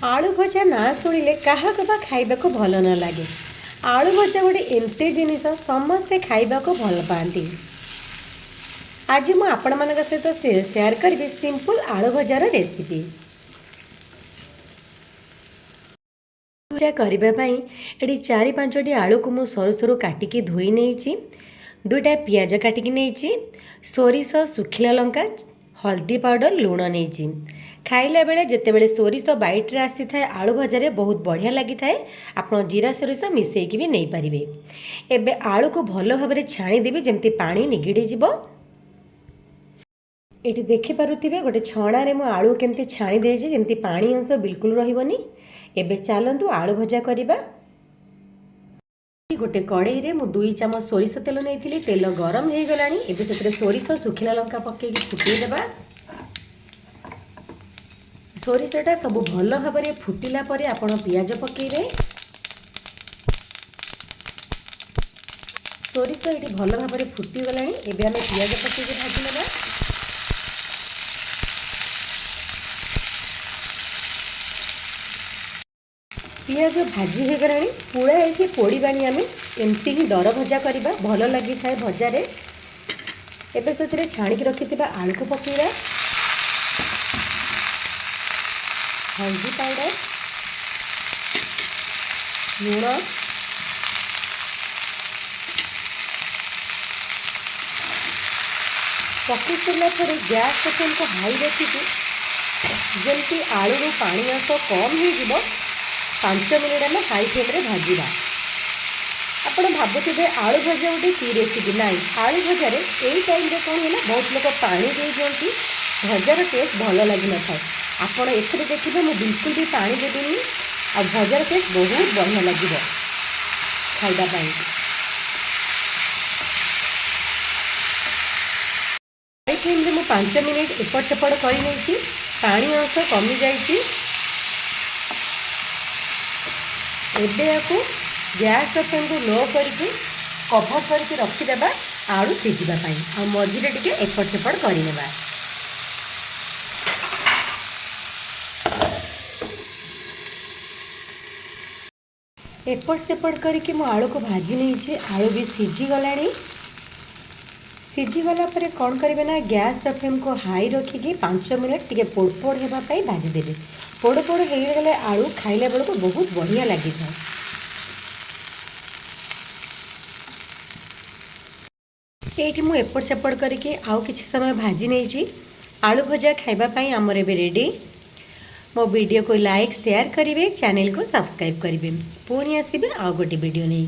आलू भजा ना शुणिले क्या खाइबा को भल न लगे। आलू भजा गोटे एमती जिनिस समस्ते खाइबा को भल पाती। आज मुझे आपण मान सहित सेयार करी सिंपल आलू भजार रेसिपी। भजा करने ये 4-5टी आलू को मुझे सरू सरू काटिकी धोई नहीं, 2टा पियाज काटिकी नहीं, सोरिष सुखिला लंका हल्दी पाउडर लुण नहीं। खाइला बेले जितेबाला सोरिष बाइट्रे आसी थाए आलू भजारे बहुत बढ़िया लगी थाए। आप जीरा सोरिष मिसेकी भी नहीं पारे। एबे आलू को भल भाव में छाणीदेवी जमती पानी निगिड़ी जीव। ये देखिपे गोटे छणारे मु आलू केमती छाणी देछि जमती पानी अंश बिल्कुल रहिबनी। एबे चलतु आलू भजा करिबा। गोटे कड़ई रे मु 2 चामच सोरिष तेल नहीं, तेल गरम हो गलानी। एबे सेतरे सोरिष सुखिला लंका पकेकी फुटई देबा। सोरिषटा सब भल भाव में फुटिला परे आपण पियाज पकेइबे। सोरिष ये भल भाव में फुटीगलानी। एबे आमे पियाज पकेइके भाजी नेबा। पियाज भाजी हो गलानी, पूरा ये पोड़ानी। आम एमती ही दर भजा करवा भल लगी थाए भजारे। एबे से छाणिकी रखिथिबा आलू को पकेइबा। हल्दी पाउडर, लुण, पकई सारा पर गैस फ्लेम को हाई रखिकी जमती आलू पानी अंश कम हो 5 मिनिट आम हाई फ्लेम रे भाजवा। आपड़ भावुवे आलू भजा गोटे की रेसिपी ना, आलू भजार यही टाइम कौन है बहुत लोग पानी दे दिखती, भजार टेस्ट भल लगी न था। आपड़ एथरे देखिए मुझे बिल्कुल भी पानी देनी आ भजार टेस्ट बहुत बढ़िया लगे खाइबापी। हाई फ्लेम रे 5 मिनिट एपट सेपट कर नहीं, पानी अंश कमी जाइए। एबे आपको गैस फ्लेम को लो करके कभर करके रखीदेबा आलू सिझापी। आ मझीरे टिके एपट सेपट करनेबा। एपट सेपट करके मु आलू को भाजी नहीं, आलू भी सिझीगला। सिझीगला कौन करेंगे ना, गैस फ्लेम को हाई रखिकी 5 मिनिट टिके पोड़ पोड़ होगापाई भाजीदेवे। पोड़ पोड़ होगले आलू खाइला बेलू को बहुत बढ़िया लगी था। ये मुझे एपट सेपट करके आउ किसी समय भाजी नहीं। आलू भजा खाइबापी आमर एबे रेडी। मो वीडियो को लाइक शेयर करेंगे, चैनल को सब्सक्राइब करेंगे। पुणी आसबे आउ गोटे वीडियो नहीं।